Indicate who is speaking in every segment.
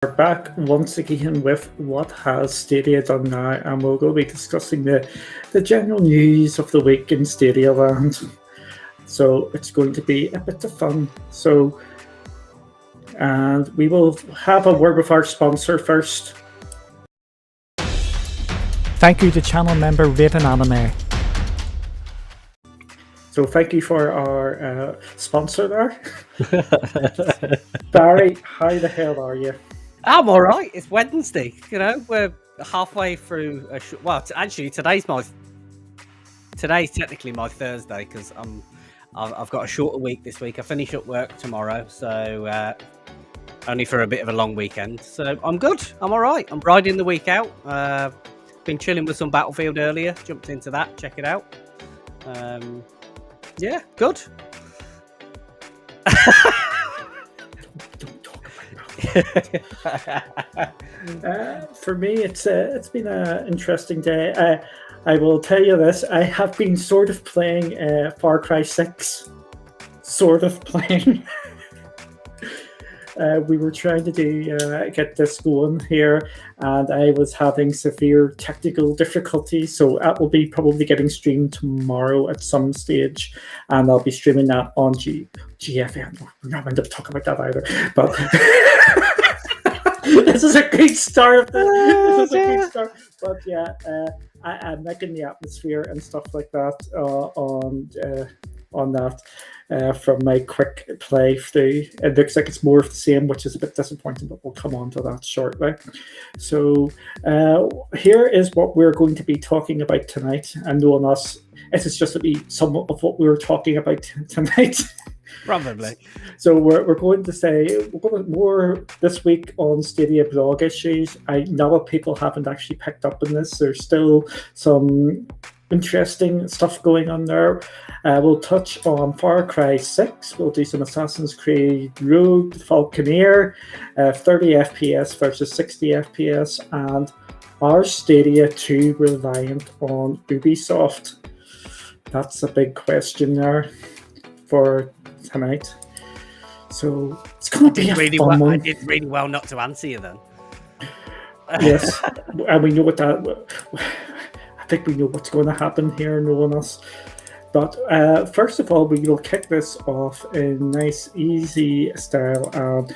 Speaker 1: We're back once again with what has Stadia done now, and we'll go be discussing the general news of the week in Stadia land. So it's going to be a bit of fun. And we will have a word with our sponsor first.
Speaker 2: Thank you to channel member Raven Anime.
Speaker 1: So thank you for our sponsor there. Barry, how the hell are you?
Speaker 3: I'm all right. It's Wednesday. We're halfway through. Actually, today's technically my Thursday because I've got a shorter week this week. I finish up work tomorrow, so only for a bit of a long weekend. So I'm good. I'm all right. I'm riding the week out. Been chilling with some Battlefield earlier. Jumped into that. Check it out. Yeah, good.
Speaker 1: For me, it's been an interesting day. I will tell you this: I have been sort of playing Far Cry 6. Sort of playing. We were trying to get this going here, and I was having severe technical difficulties. So that will be probably getting streamed tomorrow at some stage, and I'll be streaming that on GFN. We're not going to talk about that either, but. This is a great start. This is a great start. But yeah, I'm liking the atmosphere and stuff like that on that from my quick playthrough. It looks like it's more of the same, which is a bit disappointing, but we'll come on to that shortly. So here is what we're going to be talking about tonight. And knowing us, this is just to be somewhat of what we were talking about tonight.
Speaker 3: Probably.
Speaker 1: So we're going to more this week on Stadia blog issues. I know that people haven't actually picked up on this. There's still some interesting stuff going on there. We'll touch on Far Cry 6. We'll do some Assassin's Creed Rogue, Falconeer, 30 FPS versus 60 FPS, and are Stadia 2 reliant on Ubisoft? That's a big question there for tonight. So it's going to be a fun one.
Speaker 3: I did really well not to answer you then.
Speaker 1: Yes, and we know what that. I think we know what's going to happen here, knowing us. But first of all, we will kick this off in nice, easy style and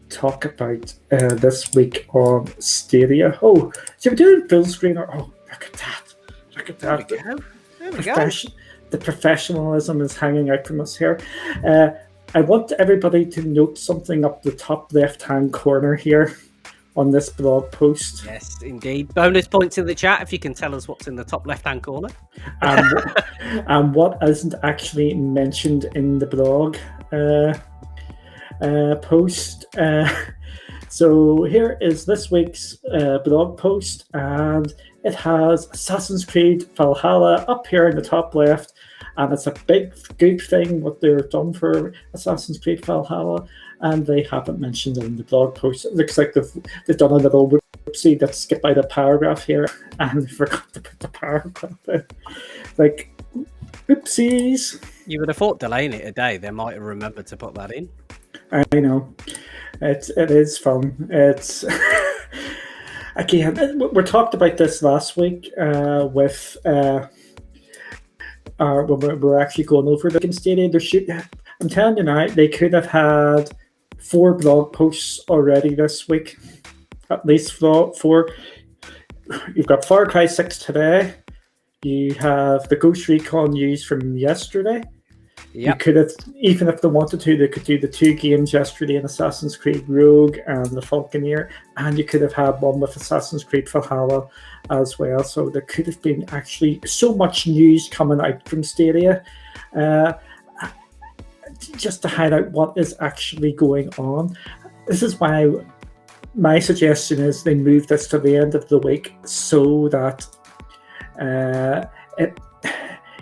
Speaker 1: talk about this week on Stadia. Oh, so we're doing full screen. Oh, look at that! Look at that!
Speaker 3: There we go.
Speaker 1: The professionalism is hanging out from us here. I want everybody to note something up the top left-hand corner here on this blog post.
Speaker 3: Yes, indeed. Bonus points in the chat if you can tell us what's in the top left-hand corner.
Speaker 1: And what isn't actually mentioned in the blog post. So here is this week's blog post, and it has Assassin's Creed Valhalla up here in the top left, and it's a big good thing what they've done for Assassin's Creed Valhalla, and they haven't mentioned it in the blog post. It looks like they've done a little whoopsie that skipped by the paragraph here, and they forgot to put the paragraph in. Like, oopsies.
Speaker 3: You would have thought delaying it a day, they might have remembered to put that in.
Speaker 1: I know. It is fun. It's again, we talked about this last week with when we're actually going over the Stadia. I'm telling you now, they could have had 4 blog posts already this week, at least 4. You've got Far Cry 6 today. You have the Ghost Recon news from yesterday. Yep. You could have, even if they wanted to, they could do the 2 games yesterday in Assassin's Creed Rogue and the Falconeer, and you could have had one with Assassin's Creed Valhalla as well. So there could have been actually so much news coming out from Stadia. Just to highlight what is actually going on. This is why my suggestion is they move this to the end of the week so that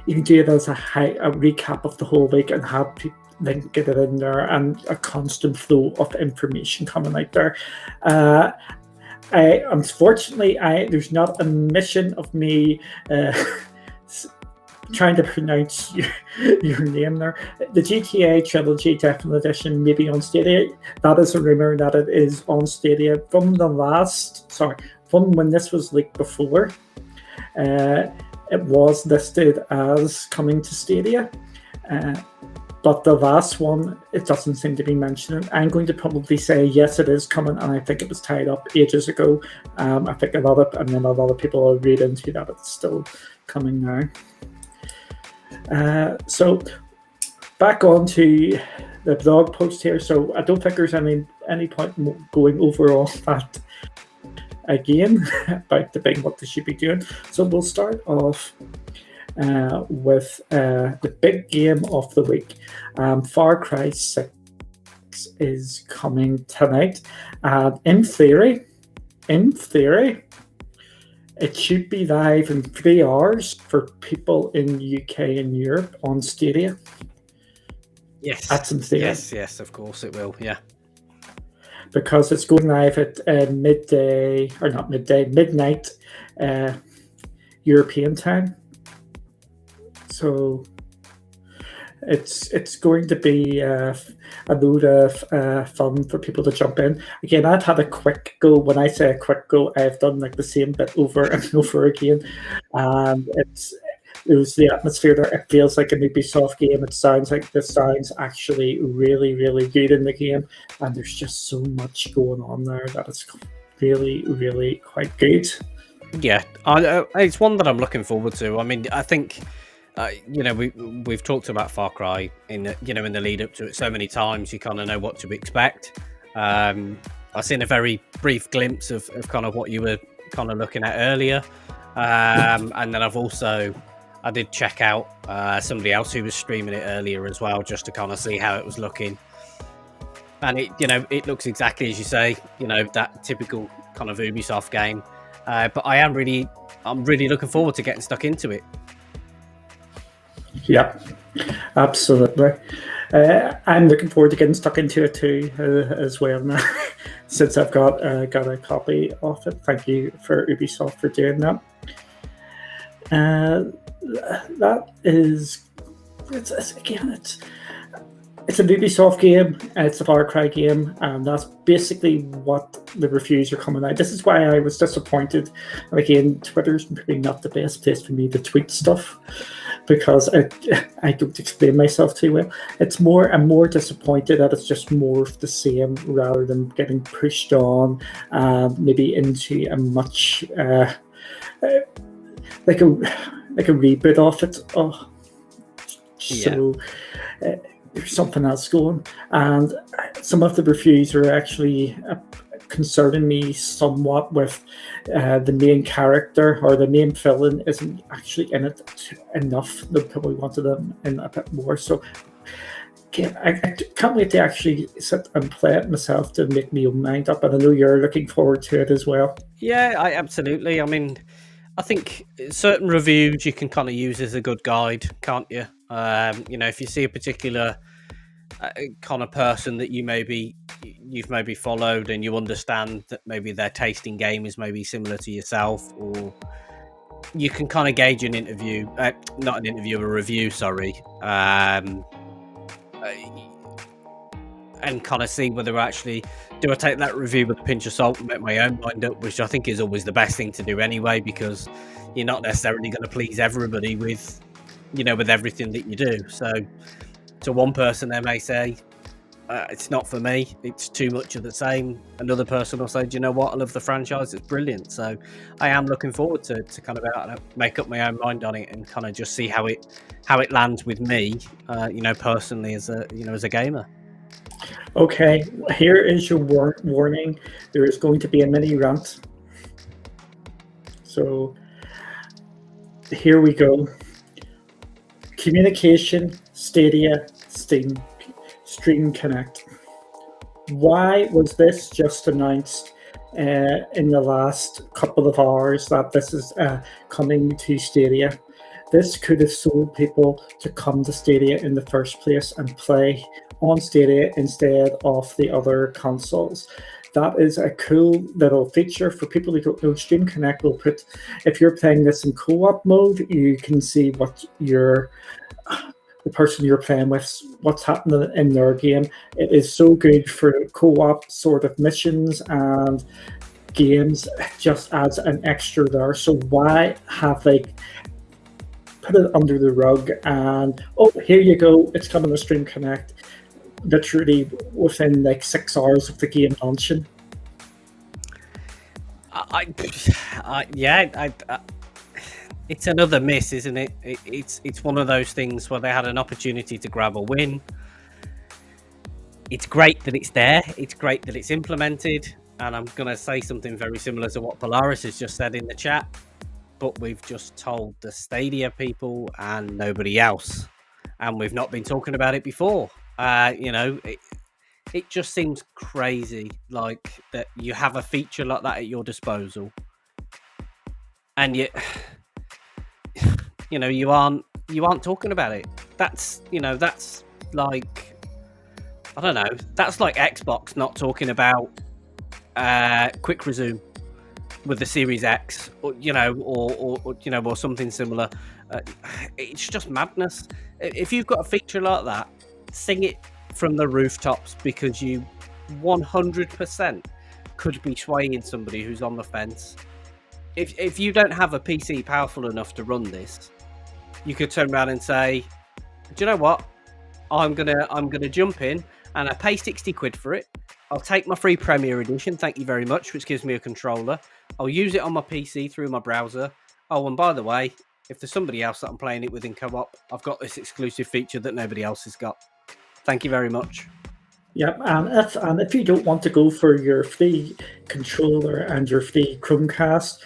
Speaker 1: you can do it as a recap of the whole week and have people then get it in there and a constant flow of information coming out there. Unfortunately, there's not a mission of me trying to pronounce your name there. The GTA Trilogy Definitive Edition may be on Stadia. That is a rumor that it is on Stadia from when this was leaked before. It was listed as coming to Stadia. But the last one, it doesn't seem to be mentioned. I'm going to probably say yes, it is coming, and I think it was tied up ages ago. I think a lot of people are read into that it's still coming now. So back on to the blog post here. So I don't think there's any point going over all that again about debating what they should be doing. So we'll start off with the big game of the week. Far Cry 6 is coming tonight. In theory, it should be live in 3 hours for people in UK and Europe on Stadia.
Speaker 3: Yes.
Speaker 1: That's in theory.
Speaker 3: Yes, of course it will, yeah.
Speaker 1: Because it's going live at midnight European time. So it's going to be a load of fun for people to jump in. Again, I've had a quick go. When I say a quick go, I've done like the same bit over and over again. And it was the atmosphere there. It feels like an Ubisoft game. It sounds like the sound's actually really, really good in the game. And there's just so much going on there that it's really, really quite good.
Speaker 3: Yeah, it's one that I'm looking forward to. I mean, I think... we've talked about Far Cry in the lead up to it so many times. You kind of know what to expect. I've seen a very brief glimpse of kind of what you were kind of looking at earlier, and then I did check out somebody else who was streaming it earlier as well, just to kind of see how it was looking. And it looks exactly as you say, that typical kind of Ubisoft game. But I'm really looking forward to getting stuck into it.
Speaker 1: Yeah, absolutely. I'm looking forward to getting stuck into it too, as well now, since I've got a copy of it. Thank you for Ubisoft for doing that. That is, it's an Ubisoft game. It's a Far Cry game, and that's basically what the reviews are coming out. This is why I was disappointed. And again, Twitter's probably not the best place for me to tweet stuff, because I don't explain myself too well. I'm more disappointed that it's just more of the same rather than getting pushed on, maybe into a much like a reboot of it. So there's something else going, and some of the reviews are actually concerning me somewhat with the main character or the main villain isn't actually in it enough. They probably wanted them in a bit more. So I can't wait to actually sit and play it myself to make my own mind up. And I know you're looking forward to it as well.
Speaker 3: Yeah, absolutely. I mean, I think certain reviews you can kind of use as a good guide, can't you? If you see a particular kind of person that you've maybe followed and you understand that maybe their taste in game is maybe similar to yourself, or you can kind of gauge a review, and kind of see whether actually do I take that review with a pinch of salt and make my own mind up, which I think is always the best thing to do anyway, because you're not necessarily going to please everybody with everything that you do. So to one person, they may say, it's not for me, it's too much of the same. Another person will say, do you know what, I love the franchise, it's brilliant. So I am looking forward to kind of make up my own mind on it and kind of just see how it lands with me, personally as a gamer.
Speaker 1: Okay, here is your warning. There is going to be a mini rant. So here we go. Communication, Stadia, Steam, Stream Connect. Why was this just announced in the last couple of hours that this is coming to Stadia? This could have sold people to come to Stadia in the first place and play on Stadia instead of the other consoles. that is a cool little feature for people who don't know. Stream Connect will put, if you're playing this in co-op mode, you can see what the person you're playing with, what's happening in their game. It is so good for co-op sort of missions and games. It just adds an extra there. So why have they put it under the rug and, oh, here you go, it's coming to Stream Connect, literally within like 6 hours of the game launching?
Speaker 3: It's another miss, isn't it? It's one of those things where they had an opportunity to grab a win. It's great that it's there. It's great that it's implemented. And I'm going to say something very similar to what Polaris has just said in the chat. But we've just told the Stadia people and nobody else. And we've not been talking about it before. It just seems crazy, like that you have a feature like that at your disposal. And yet... you aren't talking about it. That's like, I don't know, that's like Xbox not talking about quick resume with the Series X, or something similar. It's just madness. If you've got a feature like that, sing it from the rooftops, because you 100% could be swaying somebody who's on the fence. If you don't have a PC powerful enough to run this, you could turn around and say, do you know what? I'm gonna jump in and I pay 60 quid for it. I'll take my free Premier Edition, thank you very much, which gives me a controller. I'll use it on my PC through my browser. Oh, and by the way, if there's somebody else that I'm playing it with in co-op, I've got this exclusive feature that nobody else has got. Thank you very much.
Speaker 1: Yeah, and if you don't want to go for your free controller and your free Chromecast,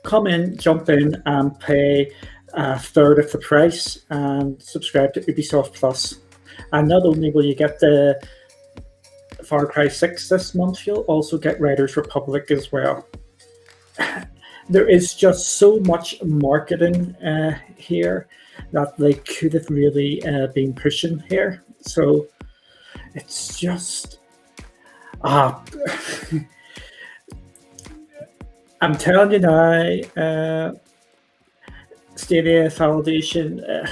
Speaker 1: come in, jump in, and pay a third of the price and subscribe to Ubisoft Plus. And not only will you get the Far Cry 6 this month, you'll also get Riders Republic as well. There is just so much marketing here that they could have really been pushing here. So it's just... I'm telling you now, Stadia validation,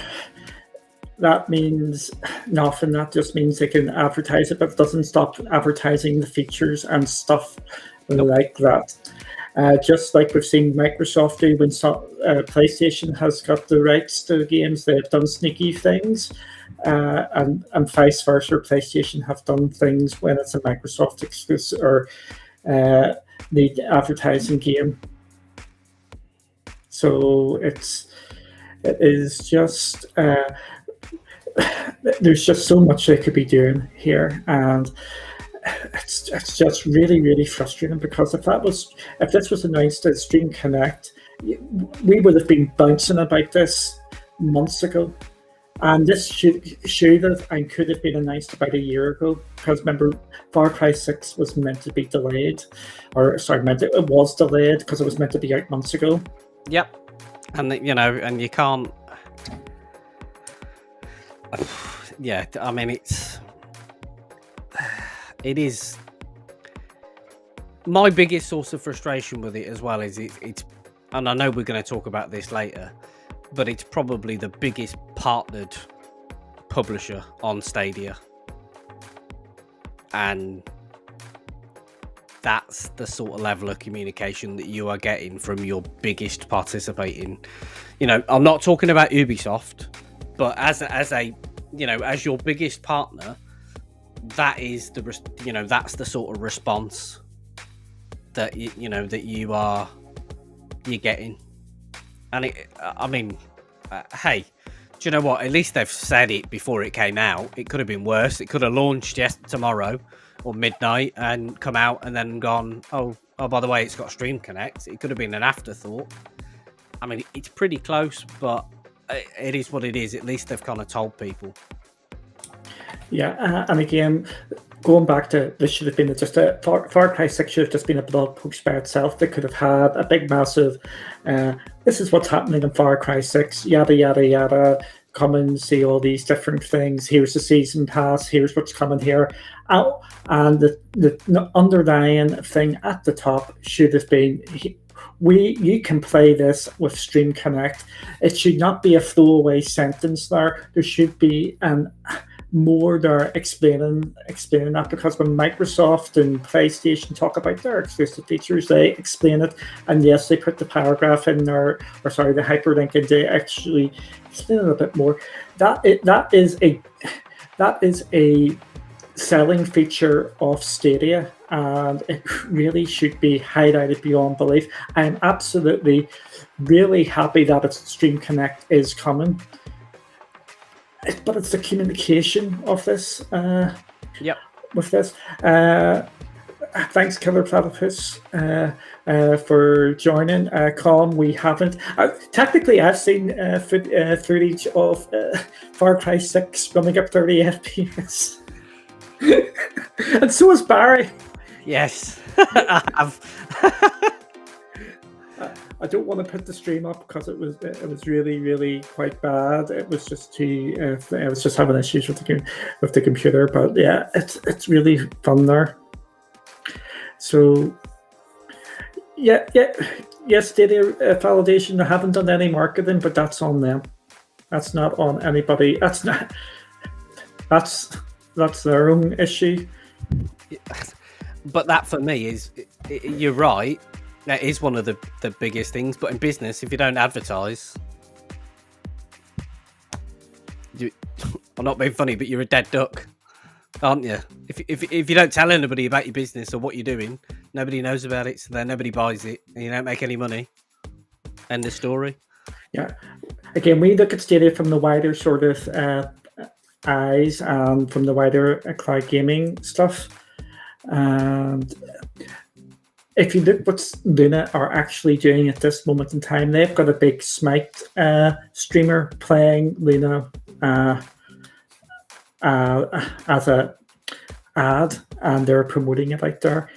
Speaker 1: that means nothing. That just means they can advertise it, but it doesn't stop advertising the features and stuff like that. Just like we've seen Microsoft do when PlayStation has got the rights to games, they've done sneaky things, and vice versa. PlayStation have done things when it's a Microsoft exclusive or the advertising game. So it is just there's just so much they could be doing here, and it's just really, really frustrating, because if this was announced at Stream Connect, we would have been bouncing about this months ago, and this should have and could have been announced about a year ago, because remember, Far Cry 6 was meant to be delayed, it was delayed because it was meant to be out months ago.
Speaker 3: Yep. And and you can't. Yeah, I mean, it is my biggest source of frustration with it as well. Is it's, and I know we're going to talk about this later, but it's probably the biggest partnered publisher on Stadia, and that's the sort of level of communication that you are getting from your biggest participating. I'm not talking about Ubisoft, but as your biggest partner, that is that's the sort of response that you're getting. And hey, do you know what? At least they've said it before it came out. It could have been worse. It could have launched tomorrow or midnight and come out and then gone, oh, by the way, it's got Stream Connect. It could have been an afterthought. I mean, it's pretty close, but it is what it is. At least they've kind of told people.
Speaker 1: Yeah, and again, going back to this should have been just a Far Cry 6 should have just been a blog post by itself. They could have had a big, massive, this is what's happening in Far Cry 6, yada, yada, yada. come and see all these different things. Here's the season pass. Here's what's coming here. And the underlying thing at the top should have been, you can play this with Stream Connect. It should not be a throwaway sentence there. There should be more there explaining that, because when Microsoft and PlayStation talk about their exclusive features, they explain it, and yes, they put the paragraph in there, or sorry, the hyperlink, and they actually explain it a bit more. That is a selling feature of Stadia, and it really should be highlighted beyond belief. I'm absolutely really happy that Stream Connect is coming. But it's the communication of this. With this. Thanks, Killer Platypus, for joining. Colin, we haven't. Technically, I've seen footage of Far Cry 6 running up 30 FPS. And so is Barry.
Speaker 3: Yes, I have.
Speaker 1: I don't want to put the stream up because it was really, really quite bad. It was just I was just having issues with the computer, but yeah, it's really fun there. So yeah, Stadia validation. I haven't done any marketing, but that's on them. That's not on anybody. That's their own issue.
Speaker 3: But that for me is, you're right. That is one of the biggest things. But in business, if you don't advertise, I'm not being funny, but you're a dead duck, aren't you? If you don't tell anybody about your business or what you're doing, nobody knows about it, so then nobody buys it, and you don't make any money. End of story.
Speaker 1: Yeah. Again, we look at Stadia from the wider sort of eyes, and from the wider cloud gaming stuff. And if you look what Luna are actually doing at this moment in time, they've got a big Smite streamer playing Luna as a ad, and they're promoting it out there.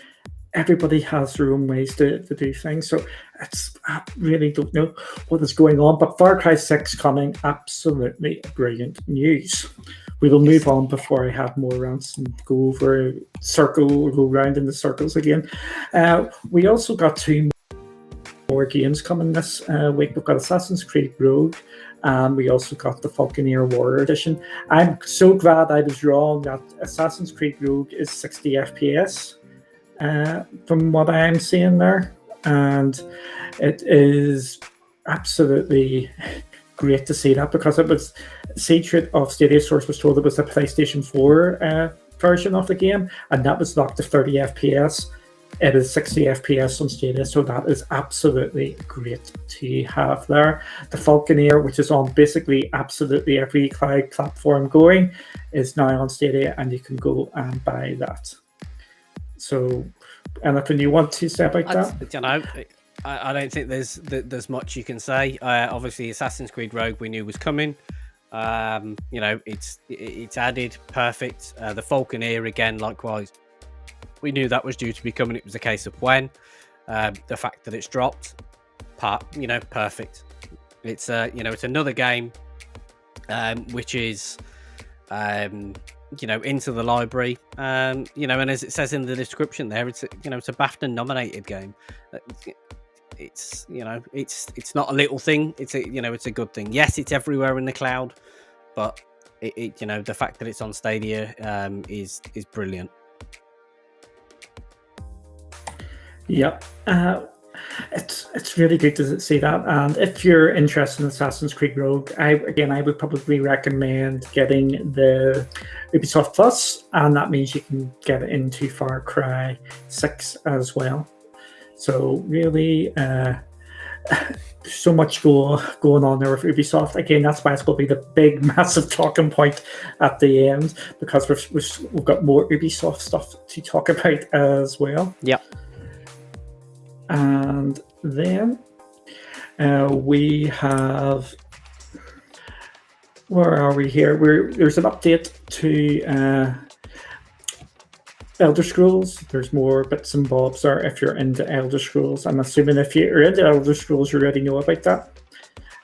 Speaker 1: Everybody has their own ways to do things, so I really don't know what is going on. But Far Cry 6 coming, absolutely brilliant news. We will move on before I have more rants and go round in the circles again. We also got 2 more games coming this week. We've got Assassin's Creed Rogue, and we also got the Falconeer Warrior Edition. I'm so glad I was wrong that Assassin's Creed Rogue is 60 FPS from what I'm seeing there, and it is absolutely great to see that, because it was Secret of Stadia Source was told it was the PlayStation 4 version of the game, and that was locked to 30 FPS. It is 60 FPS on Stadia, so that is absolutely great to have there. The Falconeer, which is on basically absolutely every cloud platform going, is now on Stadia, and you can go and buy that. So, anything you want to say about that?
Speaker 3: I don't know. I don't think there's much you can say. Obviously, Assassin's Creed Rogue we knew was coming. It's added, perfect. The Falconeer again, likewise. We knew that was due to be coming. It was a case of when. The fact that it's dropped, perfect. It's it's another game, which is into the library. And as it says in the description there, it's a BAFTA nominated game. It's not a little thing. It's a good thing. Yes, it's everywhere in the cloud, but the fact that it's on Stadia is brilliant.
Speaker 1: Yeah, it's really good to see that. And if you're interested in Assassin's Creed Rogue, I would probably recommend getting the Ubisoft Plus, and that means you can get into Far Cry 6 as well. So really, so much going on there with Ubisoft. Again, that's why it's going to be the big, massive talking point at the end, because we've got more Ubisoft stuff to talk about as well.
Speaker 3: Yeah.
Speaker 1: And then we have, where are we here? There's an update to Elder Scrolls. There's more bits and bobs there if you're into Elder Scrolls. I'm assuming if you're into Elder Scrolls, you already know about that.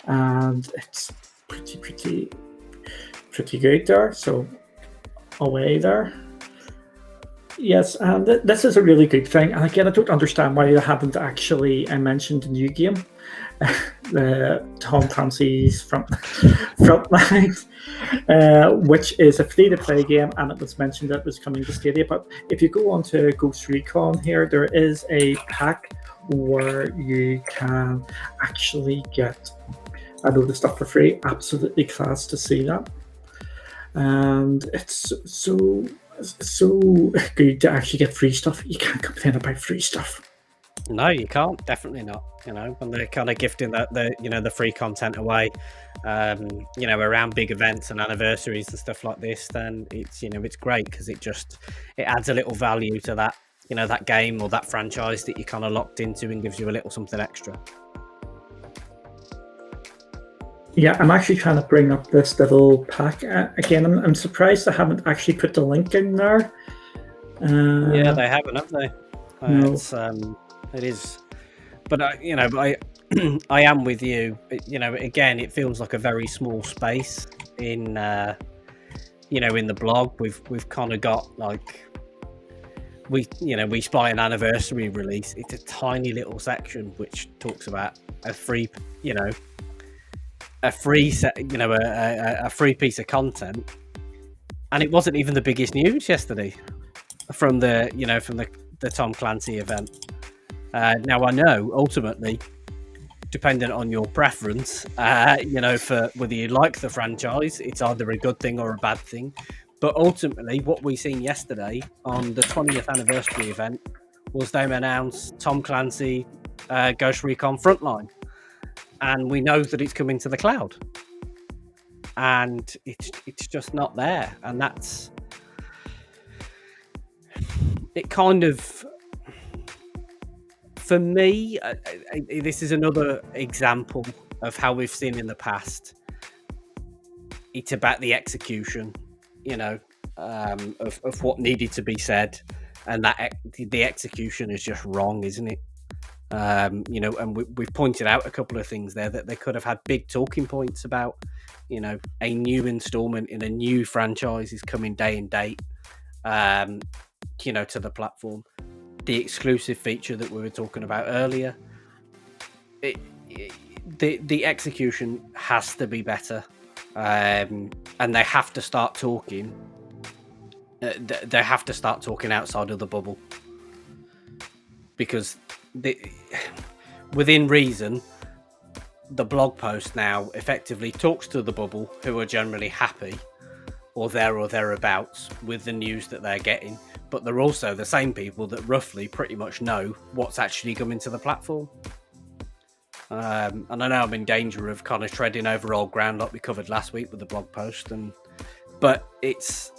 Speaker 1: And it's pretty good there. So away there. Yes, and this is a really good thing. And again, I don't understand why they haven't actually mentioned the new game, Tom Clancy's Frontline, which is a free-to-play game, and it was mentioned that it was coming to Stadia. But if you go on to Ghost Recon here, there is a pack where you can actually get a load of stuff for free. Absolutely class to see that. And it's so good to actually get free stuff. You can't complain about free stuff.
Speaker 3: No, you can't. Definitely not. When they're kind of gifting the free content away, around big events and anniversaries and stuff like this, then it's great because it adds a little value to that, that game or that franchise that you kind of locked into and gives you a little something extra.
Speaker 1: Yeah, I'm actually trying to bring up this little pack again. I'm surprised I haven't actually put the link in there.
Speaker 3: Yeah, they haven't, have they?
Speaker 1: No.
Speaker 3: It is, but I am with you. Again, it feels like a very small space in in the blog. We've kind of got like we spy an anniversary release. It's a tiny little section which talks about a free a free piece of content, and it wasn't even the biggest news yesterday from the Tom Clancy event. Now I know ultimately, depending on your preference, for whether you like the franchise, it's either a good thing or a bad thing. But ultimately, what we seen yesterday on the 20th anniversary event was them announce Tom Clancy Ghost Recon Frontline. And we know that it's coming to the cloud, and it's just not there. And that's it. Kind of, for me, this is another example of how we've seen in the past. It's about the execution, of what needed to be said, and that the execution is just wrong, isn't it? And we've pointed out a couple of things there that they could have had big talking points about. A new installment in a new franchise is coming day and date, to the platform. The exclusive feature that we were talking about earlier. The execution has to be better, and they have to start talking. They have to start talking outside of the bubble, because within reason, the blog post now effectively talks to the bubble, who are generally happy or thereabouts with the news that they're getting, but they're also the same people that roughly pretty much know what's actually coming to the platform. And I know I'm in danger of kind of treading over old ground like we covered last week with the blog post, but it's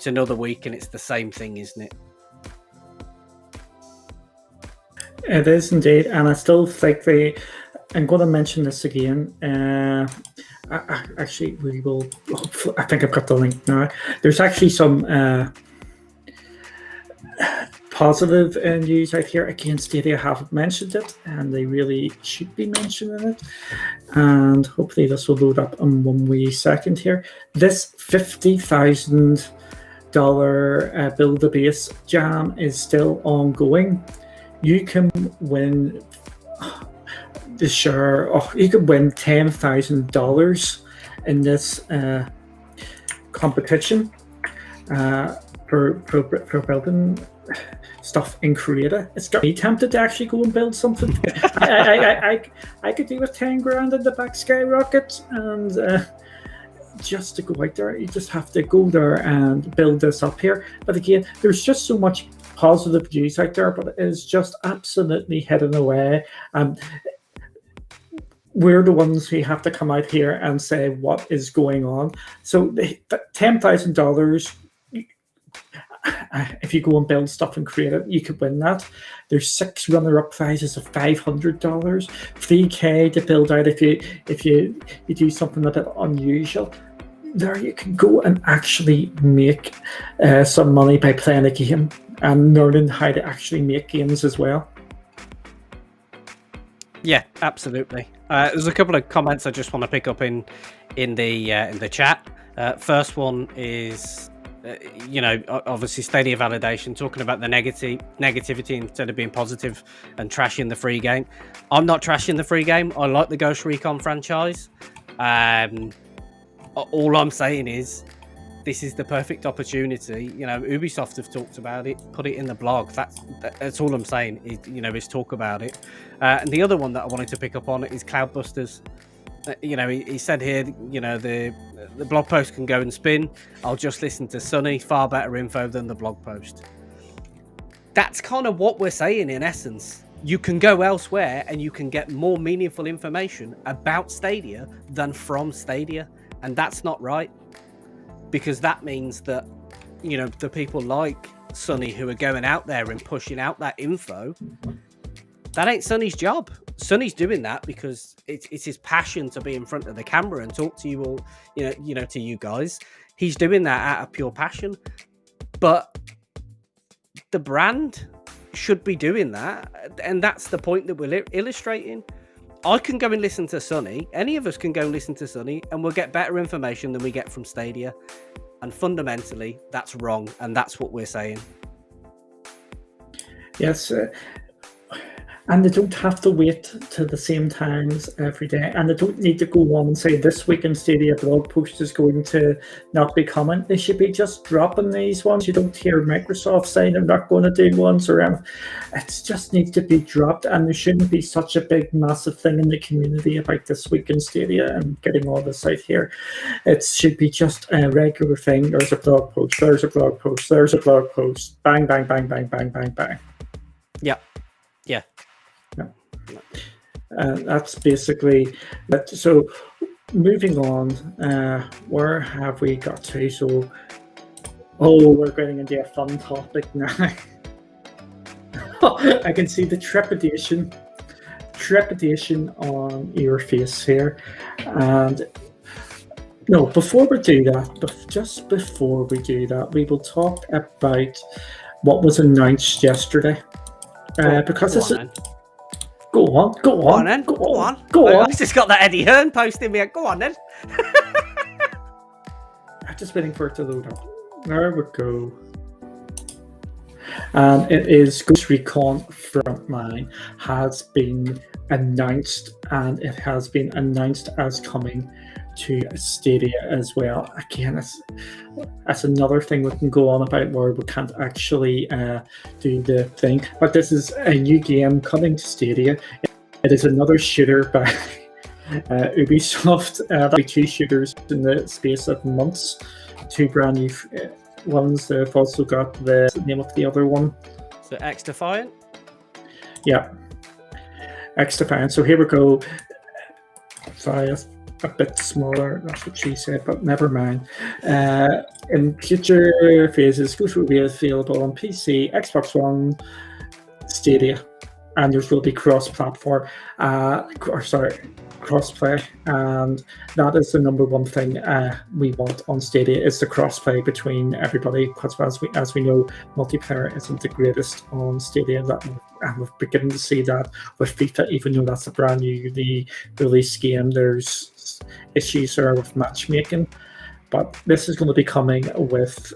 Speaker 3: another week and it's the same thing, isn't it?
Speaker 1: It is indeed, and I still think I'm going to mention this again. Actually, we will. I think I've got the link now. There's actually some positive news out here. Again, Stadia haven't mentioned it, and they really should be mentioning it. And hopefully, this will load up in 1 wee second here. This $50,000 build a base jam is still ongoing. You can win the share. You can win $10,000 in this competition for building stuff in Creator. It's got me tempted to actually go and build something. I could do with 10 grand in the back skyrocket, and just to go out there, you just have to go there and build this up here. But again, there's just so much positive news out there, but it is just absolutely hidden away. We're the ones who have to come out here and say what is going on. So $10,000, if you go and build stuff and create it, you could win that. There's 6 runner-up prizes of $500, $3,000 to build out if you do something a bit unusual. There you can go and actually make some money by playing a game and learning how to actually make games as well.
Speaker 3: Yeah, absolutely. There's a couple of comments I just want to pick up in the chat. First one is, obviously Stadia validation, talking about the negativity instead of being positive and trashing the free game. I'm not trashing the free game. I like the Ghost Recon franchise. All I'm saying is, this is the perfect opportunity. Ubisoft have talked about it, put it in the blog. That's all I'm saying. Is talk about it. And the other one that I wanted to pick up on is Cloudbusters. He said here, the blog post can go and spin. I'll just listen to Sonny. Far better info than the blog post. That's kind of what we're saying in essence. You can go elsewhere and you can get more meaningful information about Stadia than from Stadia, and that's not right. Because that means that, the people like Sonny who are going out there and pushing out that info, that ain't Sonny's job. Sonny's doing that because it's his passion to be in front of the camera and talk to you all, to you guys. He's doing that out of pure passion. But the brand should be doing that. And that's the point that we're illustrating. I can go and listen to Sonny. Any of us can go and listen to Sonny, and we'll get better information than we get from Stadia. And fundamentally, that's wrong, and that's what we're saying.
Speaker 1: Yes, and they don't have to wait to the same times every day, and they don't need to go on and say this week in Stadia blog post is going to not be coming. They should be just dropping these ones. You don't hear Microsoft saying they're not going to do ones or anything. It just needs to be dropped, and there shouldn't be such a big, massive thing in the community about this week in Stadia and getting all this out here. It should be just a regular thing. There's a blog post, there's a blog post, there's a blog post. Bang, bang, bang, bang, bang, bang, bang.
Speaker 3: Yeah. Yeah.
Speaker 1: That's basically that. So moving on, where have we got to? So, we're getting into a fun topic now. I can see the trepidation on your face here. And no, before we do that, just before we do that, we will talk about what was announced yesterday. Because this is... Go on.
Speaker 3: I just got that Eddie Hearn posting me. Go on then.
Speaker 1: I'm just waiting for it to load up. There we go. And it is Ghost Recon Frontline has been announced, and it has been announced as coming to Stadia as well. Again, that's another thing we can go on about where we can't actually do the thing. But this is a new game coming to Stadia. It is another shooter by Ubisoft. There'll be 2 shooters in the space of months. 2 brand new ones. They've also got the name of the other one.
Speaker 3: So X-Defiant? Yeah.
Speaker 1: X-Defiant. So here we go. Sorry, a bit smaller, that's what she said, but never mind. In future phases, Ghost will be available on PC, Xbox One, Stadia, and there will be cross-platform, crossplay, and that is the number one thing we want on Stadia, is the crossplay between everybody, because as we know, multiplayer isn't the greatest on Stadia, and we're beginning to see that with FIFA, even though that's a brand new release game. There's issues there with matchmaking, but this is going to be coming with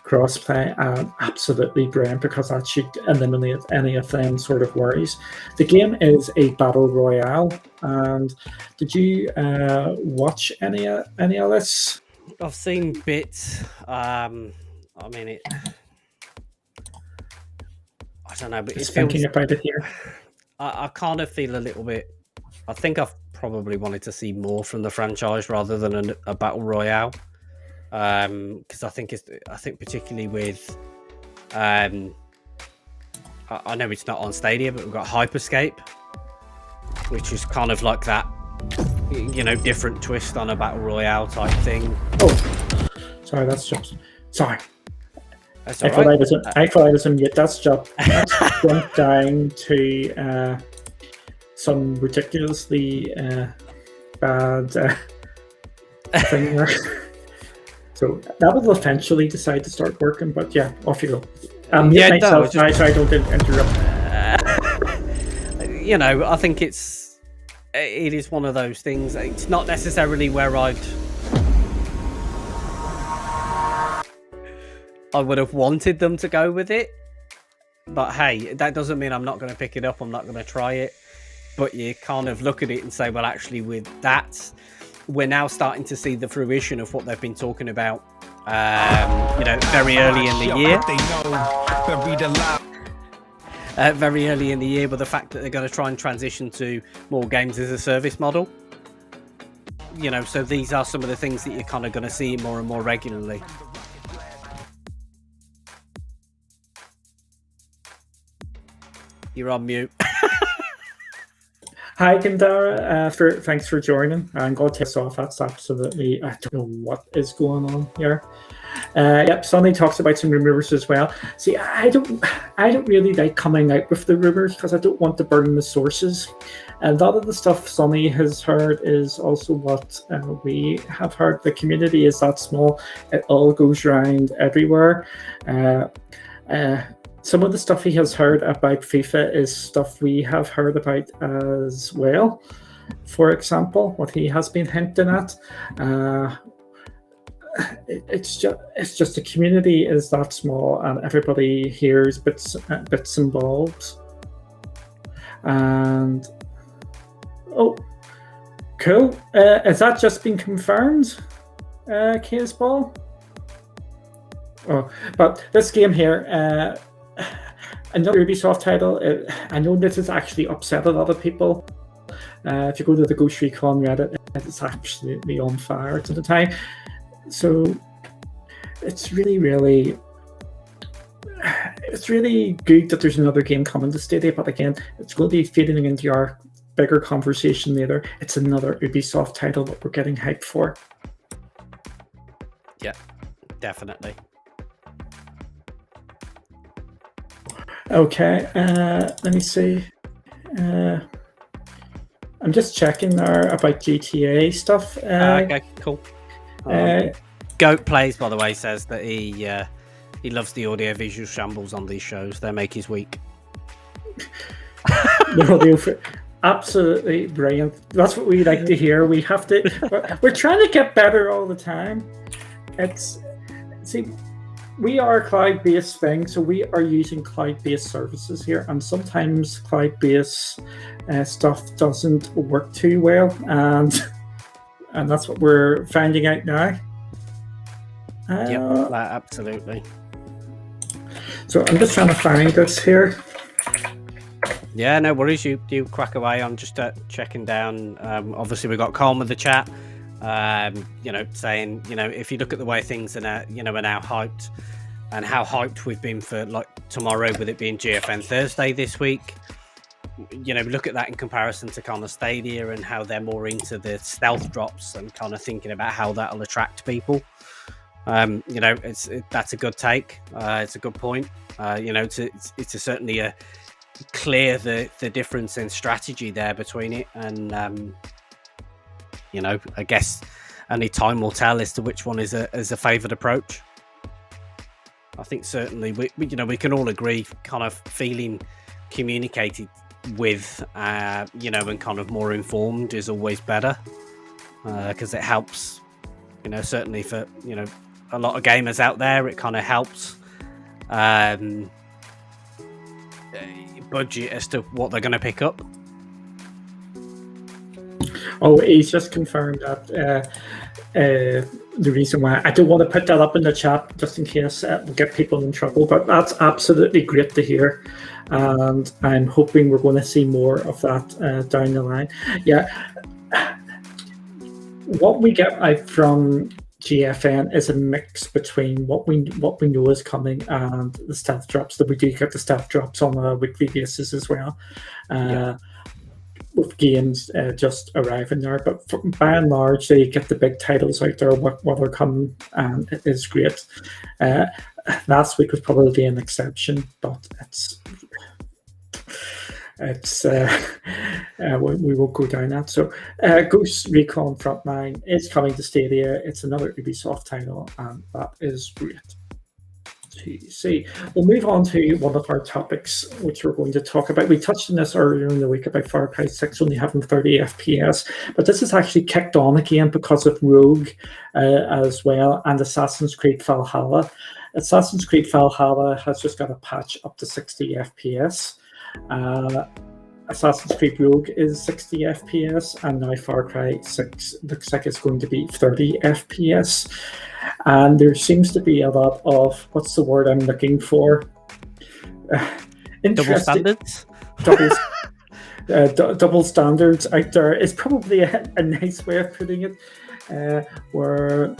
Speaker 1: crossplay, and absolutely brilliant, because that should eliminate any of them sort of worries. The game is a battle royale, and did you watch any of this?
Speaker 3: I've seen bits. I don't know, but
Speaker 1: just thinking about it here,
Speaker 3: I kind of feel a little bit. I think I've probably wanted to see more from the franchise rather than a battle royale, because I think particularly with, I know it's not on Stadia, but we've got Hyperscape, which is kind of like that, different twist on a battle royale type thing.
Speaker 1: Oh, sorry, that's just sorry.
Speaker 3: That's
Speaker 1: I thought I was on mute. That's just went down to some ridiculously bad thing there. So that will eventually decide to start working, but yeah, off you go. Myself, so I don't interrupt.
Speaker 3: I think it's it is one of those things. It's not necessarily where I would have wanted them to go with it. But hey, that doesn't mean I'm not going to pick it up. I'm not going to try it. But you kind of look at it and say, well, actually, with that, we're now starting to see the fruition of what they've been talking about, very early in the year. Very early in the year, but the fact that they're going to try and transition to more games as a service model. So these are some of the things that you're kind of going to see more and more regularly. You're on mute.
Speaker 1: Hi, Gandara. Thanks for joining. I'm going to take us off. That's absolutely, I don't know what is going on here. Sonny talks about some rumors as well. See, I don't really like coming out with the rumors because I don't want to burn the sources. A lot of the stuff Sonny has heard is also what we have heard. The community is that small; it all goes around everywhere. Some of the stuff he has heard about FIFA is stuff we have heard about as well. For example, what he has been hinting at. It's just the community is that small, and everybody hears bits and bobs. And cool. Has that just been confirmed, Case Ball? Oh, but this game here. Another Ubisoft title. I know this has actually upset a lot of people. If you go to the Ghost Recon Reddit, it's absolutely on fire at the time. So it's really good that there's another game coming to Stadia. But again, it's going to be feeding into our bigger conversation later. It's another Ubisoft title that we're getting hyped for.
Speaker 3: Yeah, definitely.
Speaker 1: Okay, let me see. I'm just checking there about GTA stuff.
Speaker 3: Okay, cool. Goat Plays, by the way, says that he loves the audio-visual shambles on these shows. They make his week. Absolutely brilliant. That's what we like to hear. We have to. We're trying to get better all the time. We are a cloud-based thing, so we are using cloud-based services here, and sometimes cloud-based stuff doesn't work too well, and that's what we're finding out now. Absolutely.
Speaker 1: So I'm just trying to find this here.
Speaker 3: Yeah, no worries. You crack away. I'm just checking down. Obviously, we got Colm in the chat. Saying, if you look at the way things are now, are now hyped, and how hyped we've been for like tomorrow, with it being GFN Thursday this week. Look at that in comparison to kind of Stadia and how they're more into the stealth drops and kind of thinking about how that'll attract people. That's a good take. It's a good point. It's certainly clear the difference in strategy there between it, and I guess only time will tell as to which one is a favoured approach. I think certainly we can all agree kind of feeling communicated with, and kind of more informed is always better, because it helps, certainly for, a lot of gamers out there, it kind of helps budget as to what they're going to pick up.
Speaker 1: Oh, he's just confirmed that the reason why I don't want to put that up in the chat just in case we'll get people in trouble, but that's absolutely great to hear, and I'm hoping we're going to see more of that down the line. Yeah, what we get out from GFN is a mix between what we know is coming and the stealth drops. That we do get the stealth drops on a weekly basis as well. With games just arriving there, but by and large, they get the big titles out there. What are coming, and it is great. Last week was probably an exception, but we will go down that. So, Ghost Recon Frontline is coming to Stadia. It's another Ubisoft title, and that is great. See, we'll move on to one of our topics, which we're going to talk about. We touched on this earlier in the week about Far Cry 6 only having 30 FPS, but this is actually kicked on again because of Rogue as well and Assassin's Creed Valhalla. Assassin's Creed Valhalla has just got a patch up to 60 FPS. Assassin's Creed Rogue is 60 FPS, and now Far Cry 6 looks like it's going to be 30 FPS. And there seems to be a lot of, what's the word I'm looking for?
Speaker 3: Double standards?
Speaker 1: Double standards out there is probably a nice way of putting it, where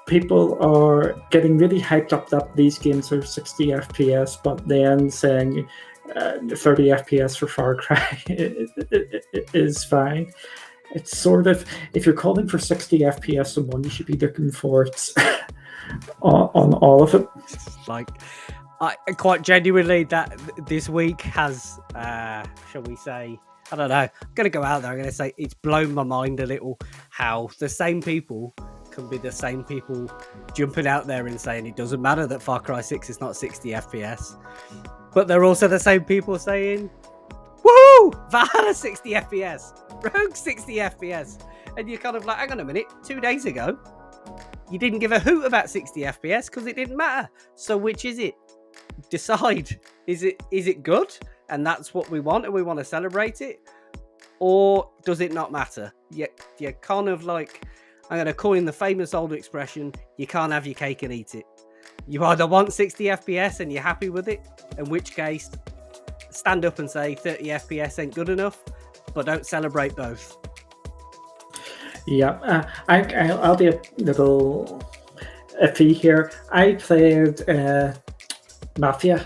Speaker 1: people are getting really hyped up that these games are 60 FPS, but then saying 30 FPS for Far Cry is fine. It's sort of, if you're calling for 60 FPS on one, you should be looking for it on all of it.
Speaker 3: Like, I quite genuinely, that this week has, shall we say, I don't know, I'm going to go out there, I'm going to say it's blown my mind a little how the same people can be the same people jumping out there and saying it doesn't matter that Far Cry 6 is not 60 FPS. But they're also the same people saying, woohoo! Valhalla 60 FPS! Rogue 60 FPS! And you're kind of like, hang on a minute, 2 days ago, you didn't give a hoot about 60 FPS because it didn't matter. So which is it? Decide. Is it good? And that's what we want and we want to celebrate it? Or does it not matter? You're kind of like, I'm going to coin the famous old expression, you can't have your cake and eat it. You either want 60 FPS and you're happy with it, in which case, stand up and say 30 FPS ain't good enough, but don't celebrate both.
Speaker 1: Yeah, I'll be a little iffy here. I played Mafia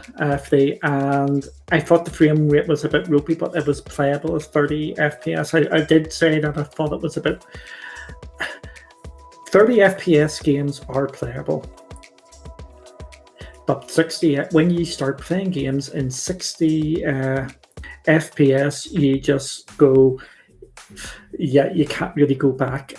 Speaker 1: 3, and I thought the frame rate was a bit ropey, but it was playable as 30 FPS. I did say that I thought it was a bit... 30 FPS games are playable. But 60, when you start playing games in 60 FPS, you just go, yeah, you can't really go back.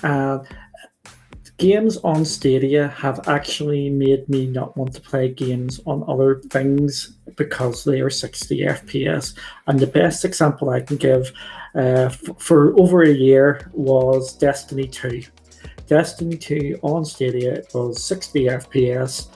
Speaker 1: Games on Stadia have actually made me not want to play games on other things because they are 60 FPS. And the best example I can give for over a year was Destiny 2. Destiny 2 on Stadia was 60 FPS.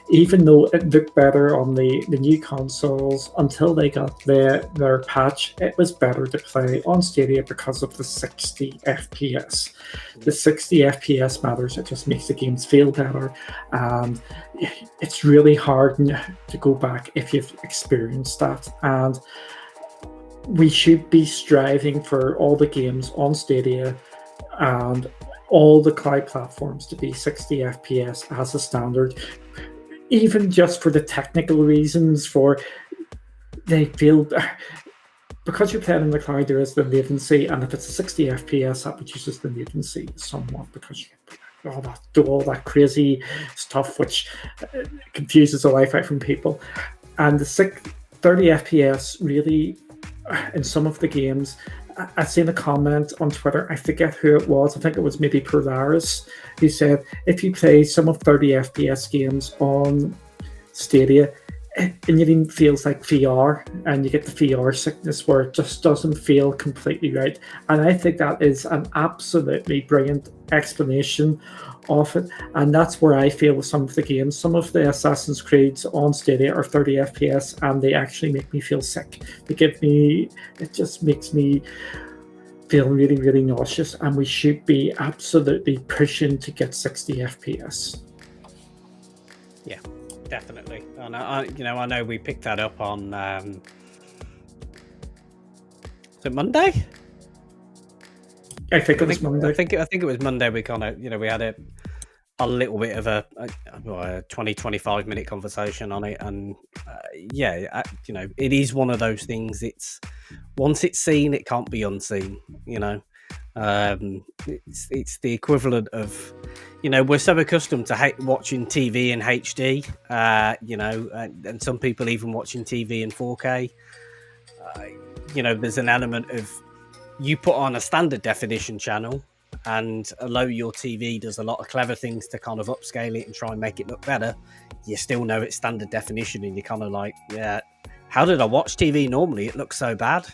Speaker 1: Even though it looked better on the new consoles, until they got their patch, it was better to play on Stadia because of the 60 FPS. The 60 FPS matters. It just makes the games feel better. And it's really hard to go back if you've experienced that. And we should be striving for all the games on Stadia and all the cloud platforms to be 60 FPS as a standard. Even just for the technical reasons, for they feel because you're playing in the cloud, there is the latency, and if it's a 60 FPS, that reduces the latency somewhat because you do all that crazy stuff which confuses the life out from people. And the 30 FPS really, in some of the games, I've seen a comment on Twitter, I forget who it was, I think it was maybe Polaris, who said if you play some of 30 FPS games on Stadia, it even feels like VR, and you get the VR sickness where it just doesn't feel completely right. And I think that is an absolutely brilliant explanation of it, and that's where I feel with some of the games. Some of the Assassin's Creeds on Stadia are 30 FPS, and they actually make me feel sick. It just makes me feel really, really nauseous, and we should be absolutely pushing to get 60 FPS.
Speaker 3: Yeah, definitely. And I know we picked that up on was it Monday?
Speaker 1: I think it was Monday.
Speaker 3: I think it was Monday. We kind of, we had a little bit of a 20-25 minute conversation on it, and it is one of those things. It's once it's seen, it can't be unseen. It's the equivalent of, we're so accustomed to watching TV in HD, and some people even watching TV in 4K. There's an element of, you put on a standard definition channel, And although your TV does a lot of clever things to kind of upscale it and try and make it look better, you still know it's standard definition, and you're kind of like, yeah, how did I watch TV normally? It looks so bad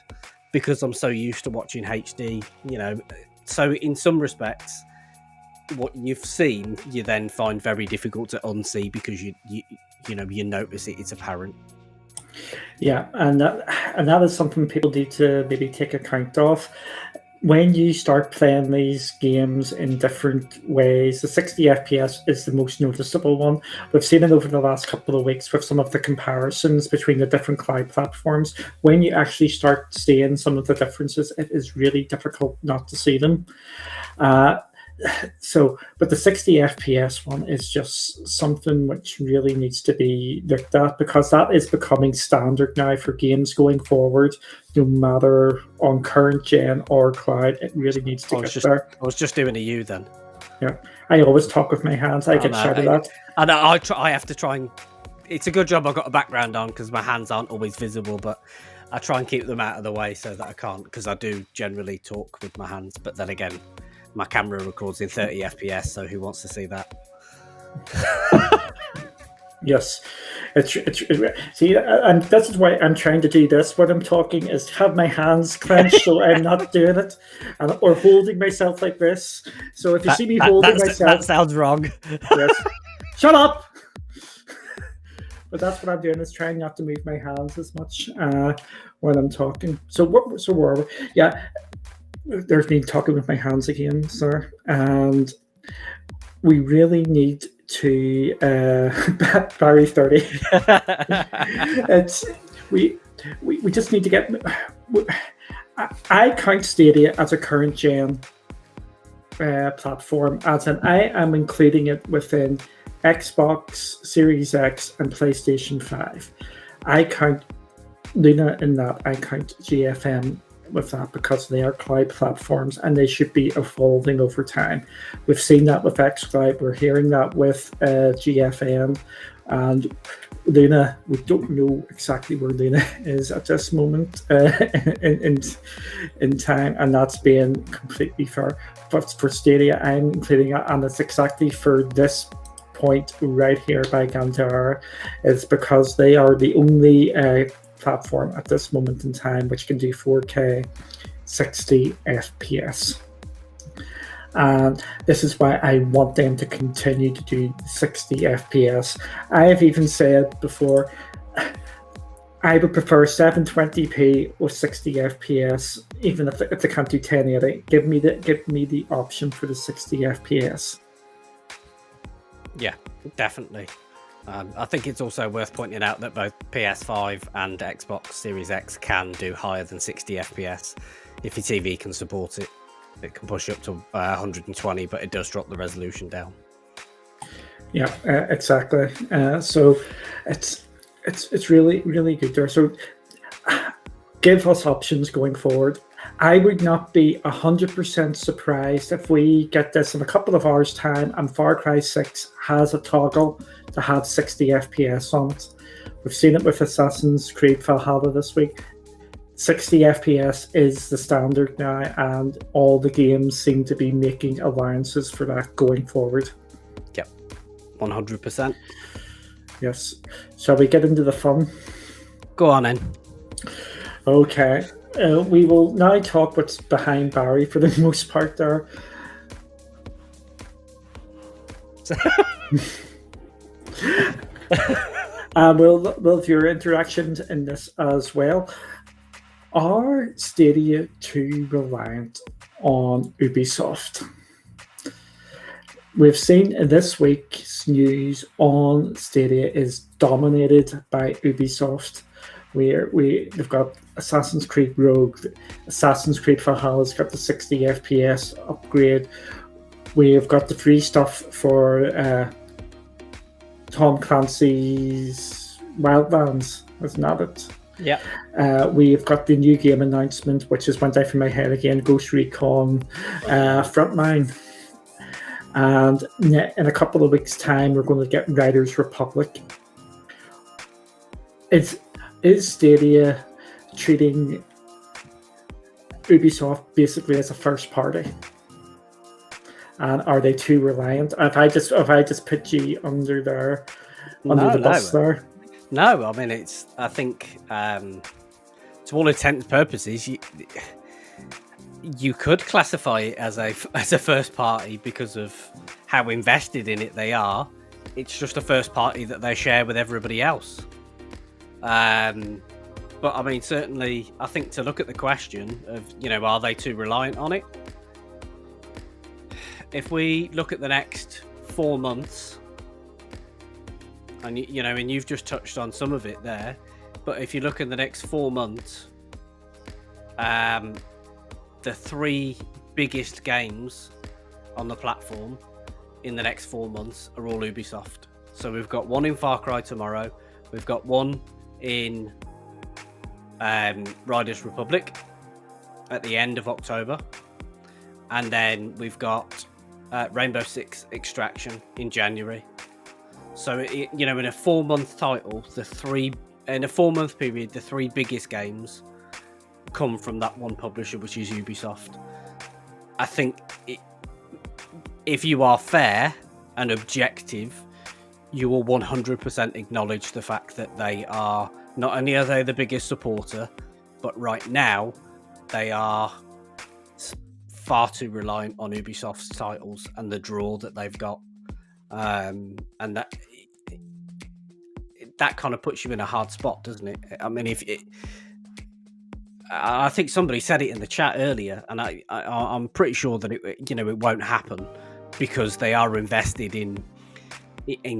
Speaker 3: because I'm so used to watching HD, you know. So in some respects, what you've seen, you then find very difficult to unsee because you notice it. It's apparent.
Speaker 1: Yeah, and that is something people need to maybe take account of. When you start playing these games in different ways, the 60 FPS is the most noticeable one. We've seen it over the last couple of weeks with some of the comparisons between the different cloud platforms. When you actually start seeing some of the differences, it is really difficult not to see them. But the 60 FPS one is just something which really needs to be looked at, because that is becoming standard now for games going forward, no matter on current gen or cloud. It really needs to get there.
Speaker 3: I was just doing a U then.
Speaker 1: Yeah, I always talk with my hands. I get shouted at.
Speaker 3: And I have to try and. It's a good job I've got a background on because my hands aren't always visible, but I try and keep them out of the way so that I can't, because I do generally talk with my hands. But then again, my camera records in 30 FPS, so who wants to see that?
Speaker 1: Yes, it's see, and this is why I'm trying to do this when I'm talking, is have my hands clenched so I'm not doing it, or holding myself like this. So if you see me holding myself,
Speaker 3: that sounds wrong.
Speaker 1: Yes, shut up. But that's what I'm doing, is trying not to move my hands as much when I'm talking. So where are we? Yeah. There's me talking with my hands again, sir. And we really need to Barry 30. We just need to get. I count Stadia as a current gen platform, as in I am including it within Xbox Series X and PlayStation 5. I count Luna in that. I count GFM with that, because they are cloud platforms and they should be evolving over time. We've seen that with xCloud, we're hearing that with GFN, and Luna, we don't know exactly where Luna is at this moment in time, and that's being completely fair. But for Stadia, I'm including it, and it's exactly for this point right here by Gandara, is because they are the only platform at this moment in time which can do 4K 60 FPS. And this is why I want them to continue to do 60 FPS. I have even said before, I would prefer 720p or 60 FPS, even if they can't do 1080. Give me the option for the 60 FPS.
Speaker 3: Yeah, definitely. I think it's also worth pointing out that both PS5 and Xbox Series X can do higher than 60 FPS if your TV can support it. It can push up to 120, but it does drop the resolution down.
Speaker 1: Yeah, exactly. So it's really, really good there. So give us options going forward. I would not be 100% surprised if we get this in a couple of hours' time and Far Cry 6 has a toggle to have 60 FPS on it. We've seen it with Assassin's Creed Valhalla this week. 60 FPS is the standard now, and all the games seem to be making allowances for that going forward.
Speaker 3: Yep, 100%.
Speaker 1: Yes. Shall we get into the fun?
Speaker 3: Go on then.
Speaker 1: Okay. We will now talk what's behind Barry for the most part there. We'll have your interactions in this as well. Are Stadia too reliant on Ubisoft? We've seen this week's news on Stadia is dominated by Ubisoft. We've got Assassin's Creed Rogue, Assassin's Creed Valhalla's got the 60 FPS upgrade. We've got the free stuff for Tom Clancy's Wildlands, isn't that it?
Speaker 3: Yeah.
Speaker 1: We've got the new game announcement, which just went out from my head again, Ghost Recon Frontline. And in a couple of weeks' time, we're going to get Riders Republic. Is Stadia treating Ubisoft basically as a first party? And are they too reliant? If I just put you under the bus there.
Speaker 3: No, I mean I think to all intents and purposes, you could classify it as a first party because of how invested in it they are. It's just a first party that they share with everybody else. But I mean, certainly, I think to look at the question of, are they too reliant on it? If we look at the next 4 months, and and you've just touched on some of it there, but if you look in the next 4 months, the 3 biggest games on the platform in the next 4 months are all Ubisoft. So we've got one in Far Cry tomorrow, we've got one in Riders Republic at the end of October, and then we've got Rainbow Six Extraction in January. So in a 4-month title, in a 4-month period, the 3 biggest games come from that one publisher, which is Ubisoft. I think if you are fair and objective, you will 100% acknowledge the fact that they are not only are they the biggest supporter, but right now they are far too reliant on Ubisoft's titles and the draw that they've got, and that kind of puts you in a hard spot, doesn't it? I mean, I think somebody said it in the chat earlier, and I'm pretty sure that it won't happen because they are invested in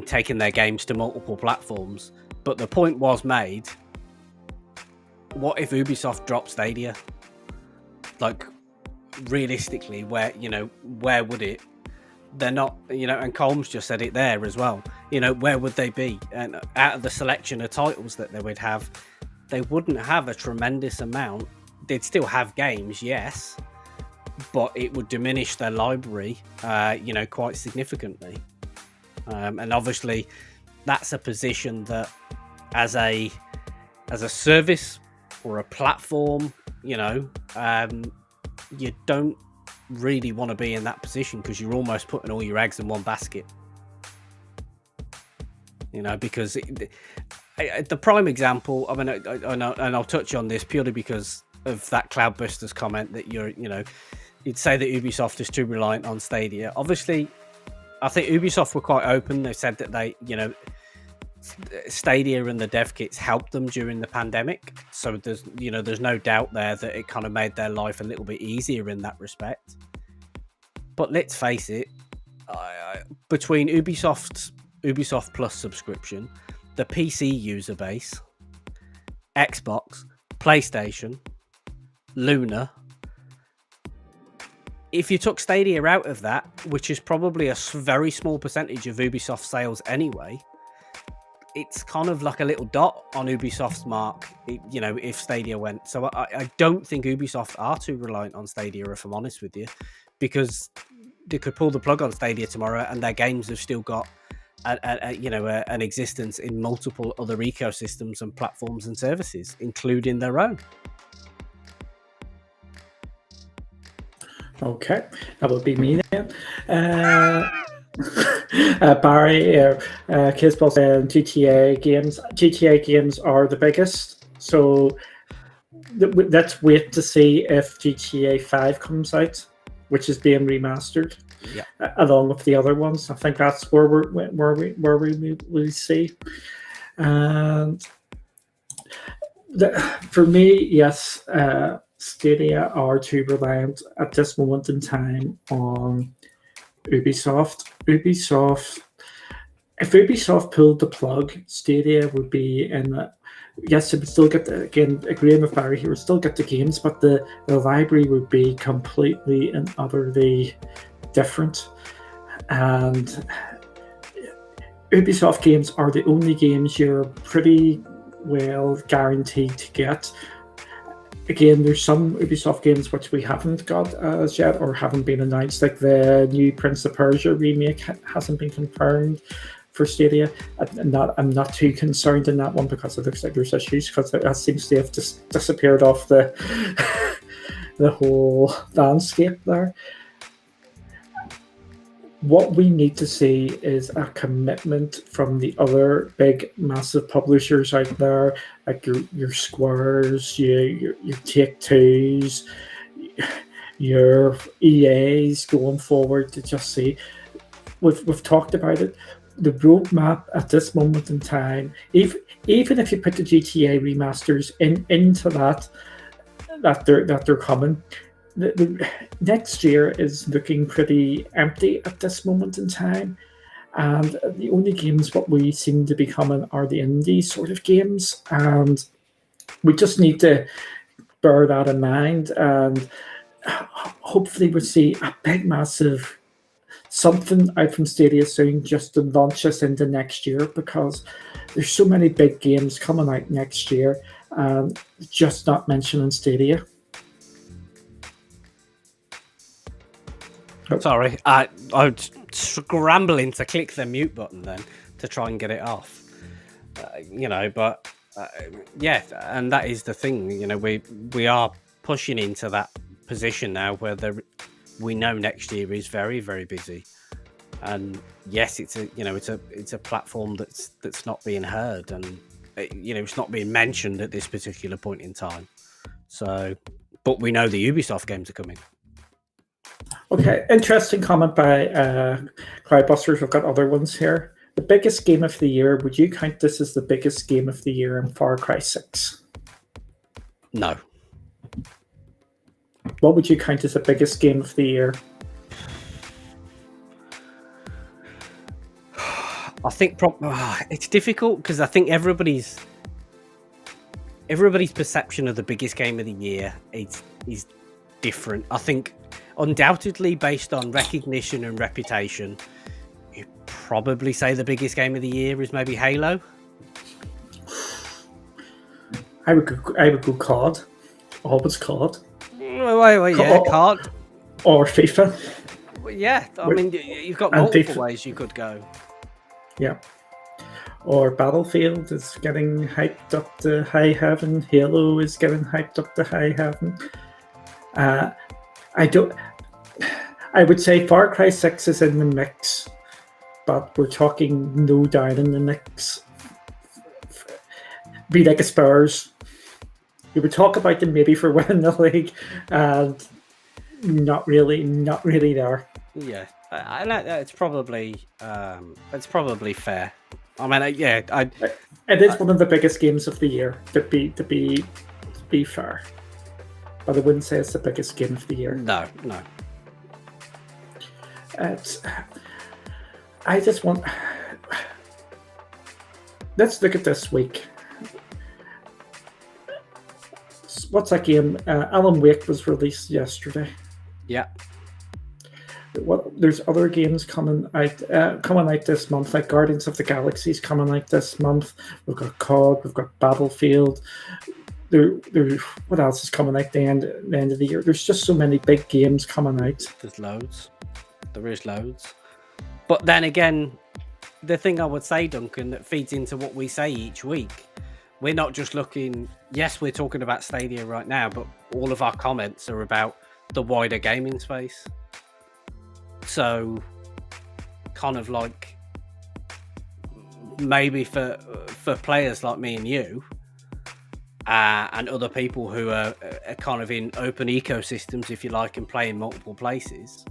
Speaker 3: taking their games to multiple platforms. But the point was made: what if Ubisoft dropped Stadia? Like, realistically, where would it? They're not, and Colm's just said it there as well. Where would they be? And out of the selection of titles that they would have, they wouldn't have a tremendous amount. They'd still have games, yes, but it would diminish their library, quite significantly. And obviously, that's a position that, as a service or a platform, you don't really want to be in that position because you're almost putting all your eggs in one basket. Because the prime example, I mean, and I'll touch on this purely because of that Cloudbusters comment that you'd say that Ubisoft is too reliant on Stadia. Obviously, I think Ubisoft were quite open. They said that they, Stadia and the dev kits helped them during the pandemic. So there's no doubt there that it kind of made their life a little bit easier in that respect. But let's face it, between Ubisoft Plus subscription, the PC user base, Xbox, PlayStation, Luna, if you took Stadia out of that, which is probably a very small percentage of Ubisoft sales anyway, it's kind of like a little dot on Ubisoft's mark, if Stadia went. So I don't think Ubisoft are too reliant on Stadia, if I'm honest with you, because they could pull the plug on Stadia tomorrow and their games have still got an existence in multiple other ecosystems and platforms and services, including their own.
Speaker 1: Okay, that would be me then. Barry, Kisball said GTA games are the biggest. So let's wait to see if GTA 5 comes out, which is being remastered, along with the other ones. I think that's where we see. And for me, yes, Stadia are too reliant at this moment in time on Ubisoft. If Ubisoft pulled the plug, Stadia would be in. Yes, it would still get agreeing with Barry, he would still get the games, but the library would be completely and utterly different. And Ubisoft games are the only games you're pretty well guaranteed to get. Again, there's some Ubisoft games which we haven't got as yet or haven't been announced, like the new Prince of Persia remake hasn't been confirmed for Stadia. I'm not too concerned in that one because it looks like there's issues, because that seems to have just disappeared off the the whole landscape there. what we need to see is a commitment from the other big, massive publishers out there, like your Squares, your Take-Twos, your EAs going forward, to just see. We've talked about it. The roadmap at this moment in time, even if you put the GTA remasters into that they're coming, the next year is looking pretty empty at this moment in time, and the only games what we seem to be coming are the indie sort of games, and we just need to bear that in mind, and hopefully we'll see a big, massive something out from Stadia soon, just to launch us into next year, because there's so many big games coming out next year, and just not mentioning Stadia.
Speaker 3: Sorry, I was scrambling to click the mute button then to try and get it off. But yeah, and that is the thing. We are pushing into that position now where we know next year is very, very busy, and yes, it's a platform that's not being heard, and it's not being mentioned at this particular point in time. So, but we know the Ubisoft games are coming.
Speaker 1: Okay, interesting comment by Cloudbusters. We've got other ones here. The biggest game of the year, would you count this as the biggest game of the year in Far Cry 6?
Speaker 3: No.
Speaker 1: What would you count as the biggest game of the year?
Speaker 3: I think it's difficult because I think everybody's perception of the biggest game of the year is different. I think undoubtedly, based on recognition and reputation, you'd probably say the biggest game of the year is maybe Halo.
Speaker 1: I would go COD. Always COD.
Speaker 3: Yeah, COD.
Speaker 1: Or FIFA.
Speaker 3: Yeah, I mean, you've got multiple ways you could go.
Speaker 1: Yeah. Or Battlefield is getting hyped up to high heaven. Halo is getting hyped up to high heaven. I would say Far Cry 6 is in the mix, but we're talking no down in the mix. Be like a Spurs. You would talk about them maybe for winning the league, and not really there.
Speaker 3: Yeah, and it's probably fair. I mean,
Speaker 1: it is one of the biggest games of the year. To be fair, but I wouldn't say it's the biggest game of the year.
Speaker 3: No.
Speaker 1: I just want. Let's look at this week. What's that game? Alan Wake was released yesterday.
Speaker 3: Yeah.
Speaker 1: There's other games coming out this month, like Guardians of the Galaxy's coming out this month. We've got COD, we've got Battlefield. What else is coming out the end of the year? There's just so many big games coming out.
Speaker 3: There's loads. There is loads. But then again, the thing I would say, Duncan, that feeds into what we say each week, we're not just looking. Yes, we're talking about Stadia right now, but all of our comments are about the wider gaming space. So, kind of like maybe for players like me and you, and other people who are kind of in open ecosystems, if you like, and play in multiple places,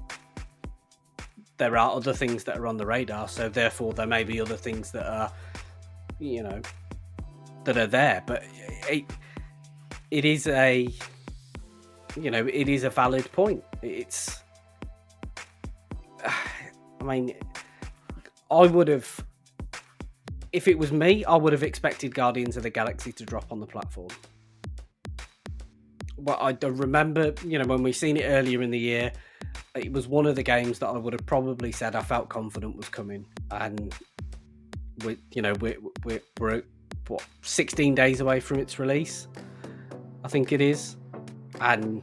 Speaker 3: there are other things that are on the radar. So therefore, there may be other things that are, that are there. But it is a valid point. It's. I mean, I would have, if it was me, I would have expected Guardians of the Galaxy to drop on the platform. But I remember, when we seen it earlier in the year, it was one of the games that I would have probably said I felt confident was coming. And we're 16 days away from its release, I think it is. And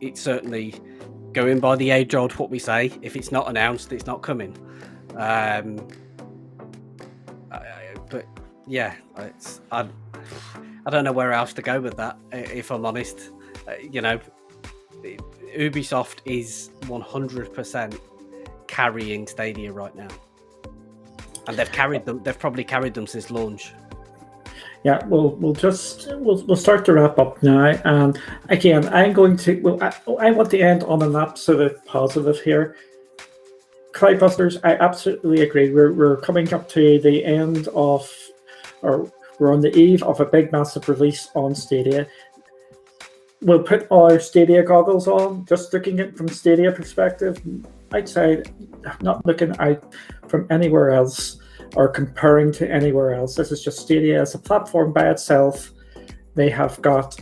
Speaker 3: it's certainly, going by the age-old what we say, if it's not announced, it's not coming. But yeah, I don't know where else to go with that, if I'm honest. Ubisoft is 100% carrying Stadia right now, and they've carried them. They've probably carried them since launch.
Speaker 1: Yeah, we'll start to wrap up now. And again, I want to end on an absolute positive here. Cloudbusters, I absolutely agree. We're coming up to the end of, or we're on the eve of a big, massive release on Stadia. We'll put our Stadia goggles on, just looking at it from Stadia perspective, outside, not looking out from anywhere else or comparing to anywhere else. This is just Stadia as a platform by itself. They have got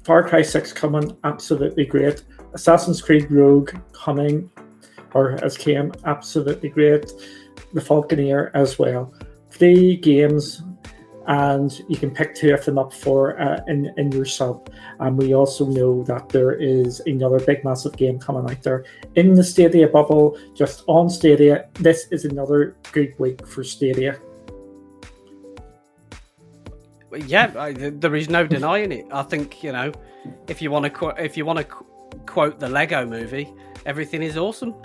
Speaker 1: Far Cry 6 coming, absolutely great. Assassin's Creed Rogue coming, or as came, absolutely great. The Falconeer as well. 3 games, and you can pick 2 of them up for in your sub. And we also know that there is another big, massive game coming out there in the Stadia bubble, just on Stadia. This is another good week for Stadia.
Speaker 3: Yeah, there is no denying it. I think, you know, if you want to quote the Lego Movie, everything is awesome.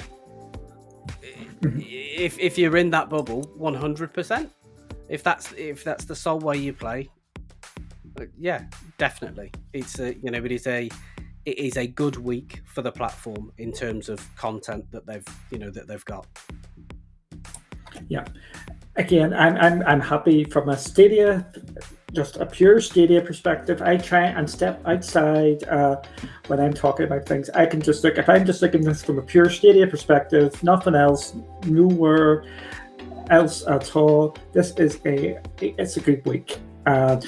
Speaker 3: If you're in that bubble, 100%. If that's the sole way you play, yeah, definitely. It's it is a good week for the platform in terms of content that they've got.
Speaker 1: Yeah, again, I'm happy from a Stadia, just a pure Stadia perspective. I try and step outside when I'm talking about things. I can just look, if I'm just looking at this from a pure Stadia perspective, nothing else, nowhere else at all. This is it's a good week, and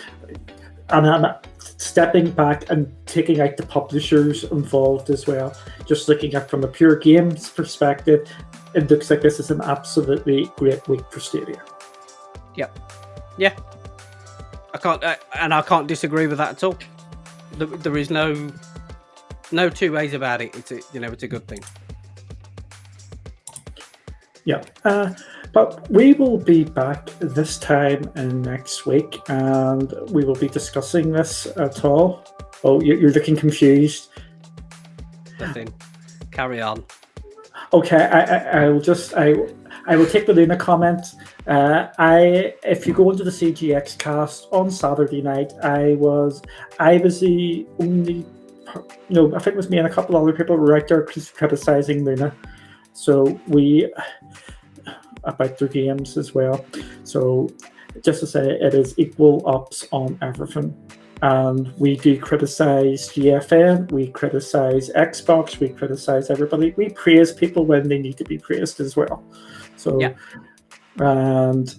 Speaker 1: I'm stepping back and taking out the publishers involved as well. Just looking at from a pure games perspective, it looks like this is an absolutely great week for Stadia. Yeah. I can't disagree with that at all. There is no two ways about it. It's a good thing. Yeah. But we will be back this time next week, and we will be discussing this at all. Oh, you're looking confused.
Speaker 3: Nothing. Carry on.
Speaker 1: Okay, I will take the Luna comment. If you go into the CGX cast on Saturday night, I was the only. No, I think it was me and a couple other people were out there criticizing Luna. So about their games as well. So just to say, it is equal ups on everything. And we do criticize GFN, we criticize Xbox, we criticize everybody. We praise people when they need to be praised as well. So, yeah. And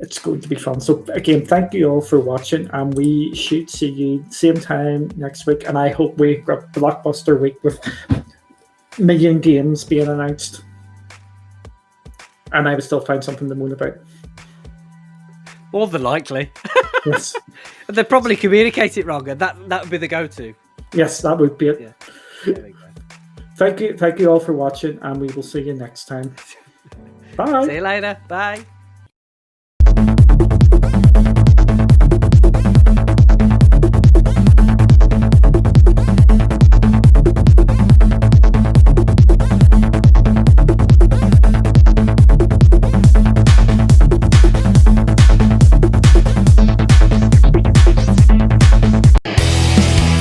Speaker 1: it's going to be fun. So again, thank you all for watching, and we should see you same time next week. And I hope we've got a blockbuster week with million games being announced. And I would still find something to moan about.
Speaker 3: More than likely.
Speaker 1: Yes.
Speaker 3: They'd probably communicate it wrong, and that would be the go-to.
Speaker 1: Yes, that would be it.
Speaker 3: Yeah. There we go.
Speaker 1: Thank you all for watching, and we will see you next time. Bye.
Speaker 3: See you later. Bye.